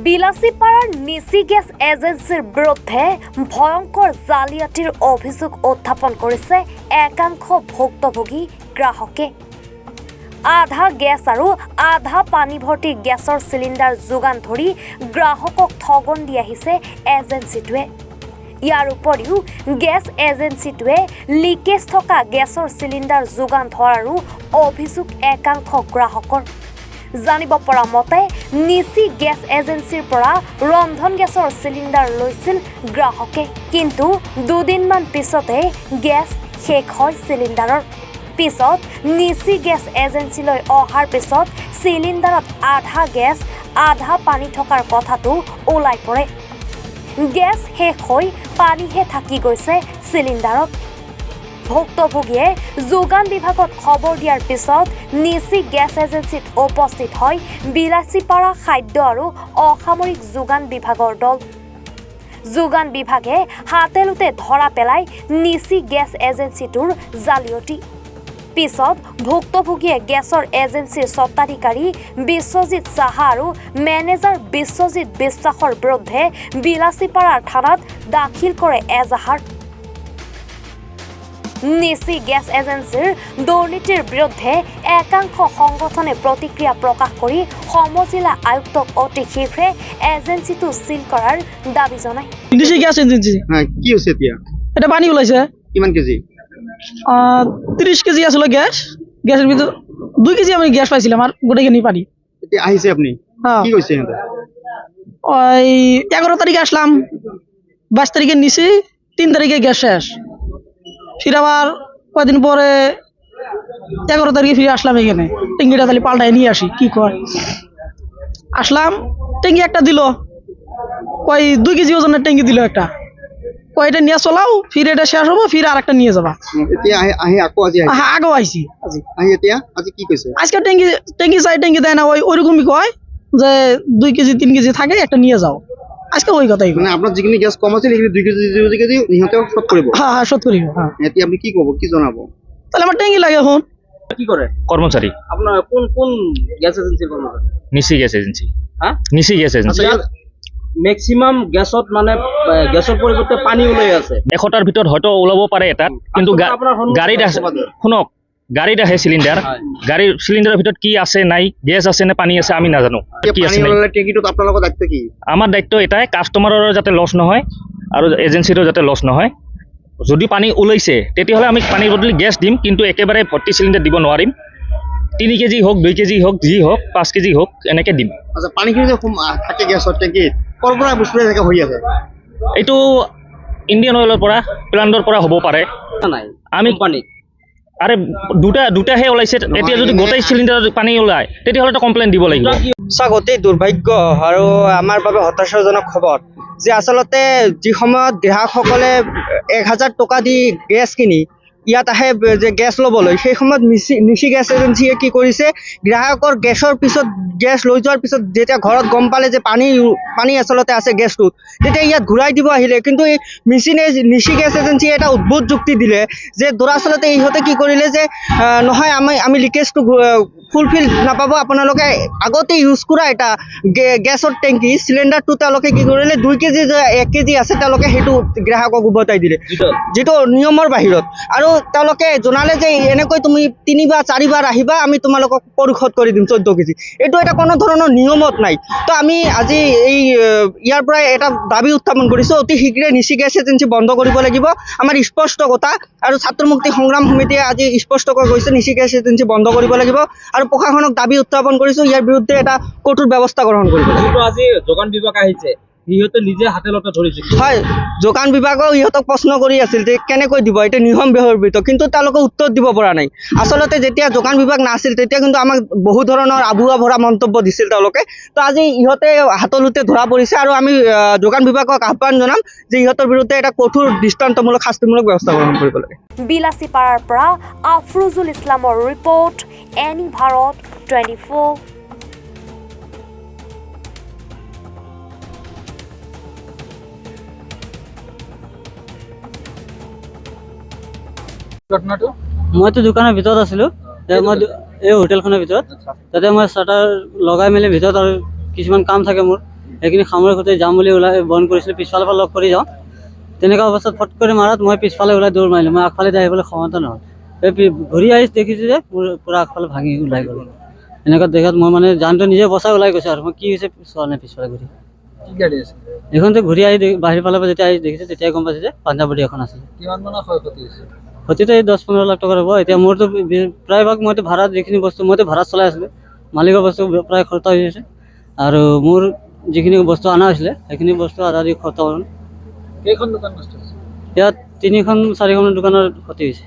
বিলাসীপাড়াৰ নিশি gas এজেন্সিৰ বিৰুদ্ধে ভয়ঙ্কৰ জালিয়াতিৰ অভিযোগ উত্থাপন কৰেছে একাংশ ভুক্তভোগী গ্ৰাহকে। আধা গ্যাস আৰু আধা পানী ভৰ্তি গ্যাসৰ সিলিন্ডাৰ যোগান ধৰি গ্ৰাহকক ঠগন দি আহিছে এজেন্সিটোৱে। ইয়াৰ উপৰিও গ্যাস এজেন্সিটোৱে লিকেজ থকা গ্যাসৰ সিলিন্ডাৰ যোগান ধৰাৰো অভিযোগ একাংশ গ্ৰাহকৰ। জানিব পৰা মতে নিশি গ্যাস এজেন্সিৰ পৰা ৰন্ধন গ্যাসৰ সিলিন্ডাৰ লৈছিল গ্ৰাহকে, কিন্তু দুদিনমান পিছতে গ্যাস শেষ হয় সিলিন্ডাৰৰ। পিছত নিশি গ্যাস এজেন্সিলৈ অহাৰ পিছত সিলিন্ডাৰত আধা গ্যাস আধা পানী থকাৰ কথাটো ওলাই পৰে। গ্যাস শেষ হৈ পানীহে থাকি গৈছে সিলিন্ডাৰত। ভুক্তভোগীয়ে যোগান বিভাগত খবৰ দিয়াৰ পিছত নিশি গ্যাস এজেন্সিত উপস্থিত হয় বিলাসীপাড়া খাদ্য আৰু অসামৰিক যোগান বিভাগৰ দল। যোগান বিভাগে হাতেলোতে ধৰা পেলাই নিশি গ্যাস এজেন্সিটোৰ জালিয়াতি। পিছত ভুক্তভোগীয়ে গ্যাসৰ এজেন্সিৰ স্বত্বাধিকাৰী বিশ্বজিৎ সাহা আৰু মেনেজাৰ বিশ্বজিৎ বিশ্বাসৰ বিৰুদ্ধে বিলাসীপাড়াৰ থানাত দাখিল কৰে এজাহাৰ। নিশি গ্যাস এজেন্সিৰ দুৰ্নীতিৰ বিৰুদ্ধে একাংশ সংগঠনে প্ৰতিক্ৰিয়া প্ৰকাশ কৰি সমজিলা আয়ুক্তক অতি শীঘ্ৰে এজেন্সিটো সিল কৰাৰ দাবী জনায়। নিশি গ্যাস এজেন্সি কি হৈছে এতিয়া? এটা পানী ওলাইছে। কিমান কেজি? 30 কেজি আছিল গ্যাস। গ্যাসের ভিতর 2 কেজি আমি গ্যাস পাইছিলাম আর গোটেইখিনি পানি। এতিয়া আহিছে আপনি কি কৈছে সিহঁতে? ওই 11 তারিখে আসলাম, 22 তারিখে নিছি, 3 তারিখে গ্যাস শেষ। ফির আবার কয়েকদিন পরে 11 তারিখে ফিরে আসলাম এখানে, ট্যাঙ্কিটা তাহলে পাল্টায় নিয়ে আসি কি কয়। আসলাম, ট্যাঙ্কি একটা দিল, কয় 2 কেজি ওজনের ট্যাঙ্কি দিল একটা, কয়টা নিয়ে চলাও, ফির এটা শেষ হবো, ফির আর একটা নিয়ে যাবা। এতিয়া আহি আকৌ আজি আহিছে? আগেও আইছি। আহি এতিয়া আজি কি কৈছে? আজকে ট্যাঙ্কি চাই ট্যাঙ্কি দেয় না, ওইরকমই কয় যে 2 কেজি 3 কেজি থাকে একটা নিয়ে যাও। আজকে ওই কথাই মানে আপনার যিখিনি গ্যাস কম আছিল সেইখিনি 2 কেজি 2 কেজি ইহঁতেও শোধ কৰিব? হ্যাঁ হ্যাঁ শোধ করিব। হ্যাঁ, এতিয়া আপনি কি কব, কি জনাবো? তাহলে আমার ট্যাঙ্কি লাগে এখন। কি করে কর্মচারী? আপনার কোন কোন গ্যাস এজেন্সির কর্মচারী? নিশি গ্যাস এজেন্সি। হ্যাঁ, নিশি গ্যাস এজেন্সি। ম্যাক্সিমাম গ্যাসত মানে গ্যাসৰ পৰিৱৰ্তে পানী ওলাই আছে। 100টাৰ ভিতৰত হয়তো ওলাব পাৰে এটা, কিন্তু গাড়ীত আছে, শুনক, গাড়ীত আহে চিলিণ্ডাৰ, গাড়ীৰ চিলিণ্ডাৰৰ ভিতৰত কি আছে নাই, গেছ আছে নে পানী আছে আমি নাজানো। কি আছে নাই টেংকিটোত আপোনালোকৰ দায়িত্ব কি? আমাৰ দায়িত্ব এটাই, কাষ্টমাৰৰ যাতে লছ নহয় আৰু এজেন্সিৰো যাতে লছ নহয়। যদি পানী ওলাইছে তেতিয়াহ'লে আমি পানীৰ বদলি গেছ দিম, কিন্তু একেবাৰে ভৰ্তি চিলিণ্ডাৰ দিব নোৱাৰিম। 3 কেজি হোক, 2 কেজি হোক, যি হোক, 5 কেজি হোক, এনেকৈ দিম। আচ্ছা, পানীখিনি যে থাকে গ্যাসৰ টেংকিত, ক'ৰ পৰা বস্তুটো এনেকৈ হৈ আছে? এইটো ইণ্ডিয়ান অইলৰ পৰা, প্লান্টৰ পৰা হ'ব পাৰে। নাই আমি আৰে দুটাহে ওলাইছে, এতিয়া যদি গোটেই চিলিণ্ডাৰ পানী ওলায় তেতিয়াহ'লে কমপ্লেইন দিব লাগিব। সঁচাক অতি দুৰ্ভাগ্য আৰু আমাৰ বাবে হতাশাজনক খবৰ যে আচলতে যি সময়ত গ্ৰাহকসকলে 1000 টকা দি গেছ কিনি ইয়াত আহে যে গেছ ল'বলৈ, সেই সময়ত নিশি গেছ এজেন্সিয়ে কি কৰিছে, গ্ৰাহকৰ গেছৰ পিছত গেছ লৈ যোৱাৰ পিছত যেতিয়া ঘৰত গম পালে যে পানী আচলতে আছে গেছটোত, তেতিয়া ইয়াত ঘূৰাই দিব আহিলে। কিন্তু এই নিশি গেছ এজেন্সিয়ে এটা উদ্ভুত যুক্তি দিলে যে দৰাচলতে ইহঁতে কি কৰিলে যে নহয় আমি লিকেজটো ফুলফিল নাপাব, আপোনালোকে আগতে ইউজ কৰা এটা গেছৰ টেংকি চিলিণ্ডাৰটো তেওঁলোকে কি কৰিলে 2 কেজি 1 কেজি আছে তেওঁলোকে সেইটো গ্ৰাহকক উভতাই দিলে, যিটো নিয়মৰ বাহিৰত। আৰু তেওঁলোকে জনালে যে এনেকৈ তুমি 3 বা 4 বাৰ আহিবা, আমি তোমালোকক পৰিশোধ কৰি দিম 14 কেজি। এইটো এটা কোনো ধৰণৰ নিয়মত নাই। তো আমি আজি এই ইয়াৰ পৰাই এটা দাবী উত্থাপন কৰিছোঁ, অতি শীঘ্ৰে নিশি গেছ এজেন্সি বন্ধ কৰিব লাগিব। আমাৰ স্পষ্ট কথা, আৰু ছাত্ৰ মুক্তি সংগ্ৰাম সমিতিয়ে আজি স্পষ্টকৈ কৈছে নিশি গেছ এজেন্সি বন্ধ কৰিব লাগিব, আৰু প্ৰশাসনক দাবী উত্থাপন কৰিছোঁ ইয়াৰ বিৰুদ্ধে এটা কঠোৰ ব্যৱস্থা গ্ৰহণ কৰিব লাগিব। আজি যোগান বিভাগ আহিছে, সিহঁতে নিজে হাতে লতে ধৰিছে। হয়, যোগান বিভাগেও ইহঁতক প্ৰশ্ন কৰি আছিল যে কেনেকৈ দিব, এইটো নিয়ম বিহৰ্বিত, কিন্তু তেওঁলোকে উত্তৰ দিব পৰা নাই। আচলতে যেতিয়া যোগান বিভাগ নাছিল তেতিয়া কিন্তু আমাক বহু ধৰণৰ আবুৱা ভৰা মন্তব্য দিছিল তেওঁলোকে। তো আজি ইহঁতে হাতলোতে ধৰা পৰিছে, আৰু আমি যোগান বিভাগক আহ্বান জনাম যে ইহঁতৰ বিৰুদ্ধে এটা কঠোৰ দৃষ্টান্তমূলক শাস্তিমূলক ব্যৱস্থা গ্ৰহণ কৰিব লাগে। বিলাসীপাড়াৰ পৰা আফৰোজুল ইছলামৰ ৰিপৰ্ট, এনি ভাৰত 24। মইতো দোকানৰ ভিতৰত আছিলো, মই এই হোটেলখনৰ ভিতৰত, তাতে মই চাটাৰ লগাই মেলি ভিতৰত আৰু কিছুমান কাম থাকে মোৰ, সেইখিনি সামৰি সুতে যাম বুলি ওলাই বন্ধ কৰিছিলোঁ, পিছফালৰ পৰা লগ কৰি যাওঁ। তেনেকুৱা অৱস্থাত ফট কৰি মাৰাত মই পিছফালে ওলাই দৌৰ মাৰিলোঁ। মই আগফালে যাই আহিবলৈ ক্ষমতা নহ'ল। ঘূৰি আহি দেখিছোঁ যে মোৰ পূৰা আগফালে ভাঙি ওলাই গ'ল। এনেকুৱা দেখাত মই মানে জানটো নিজে বচাই ওলাই গৈছোঁ আৰু মই কি হৈছে চোৱা নাই পিছফালে ঘূৰি। কি গাড়ী আছে? এইখনতে ঘূৰি আহি বাহিৰ ফালৰ পৰা যেতিয়া আহি দেখিছোঁ তেতিয়াই গম পাইছোঁ যে পাঞ্জাৱতী এখন আছিলে। কিমান মানৰ ক্ষয়ক্ষতি হৈছে? ক্ষতিটো এই 10-15 লাখ টকাৰ হ'ব। এতিয়া মোৰতো প্ৰায়ভাগ মইতো ভাড়াত যিখিনি বস্তু মইতো ভাড়াত চলাই আছিলোঁ, মালিকৰ বস্তু প্ৰায় খৰচ হৈ গৈছে আৰু মোৰ যিখিনি বস্তু অনা হৈছিলে সেইখিনি বস্তু আধা দি খতম হ'ল। কেইখন দোকান নষ্ট হৈছে? ইয়াত 3-4খন দোকানৰ ক্ষতি হৈছে।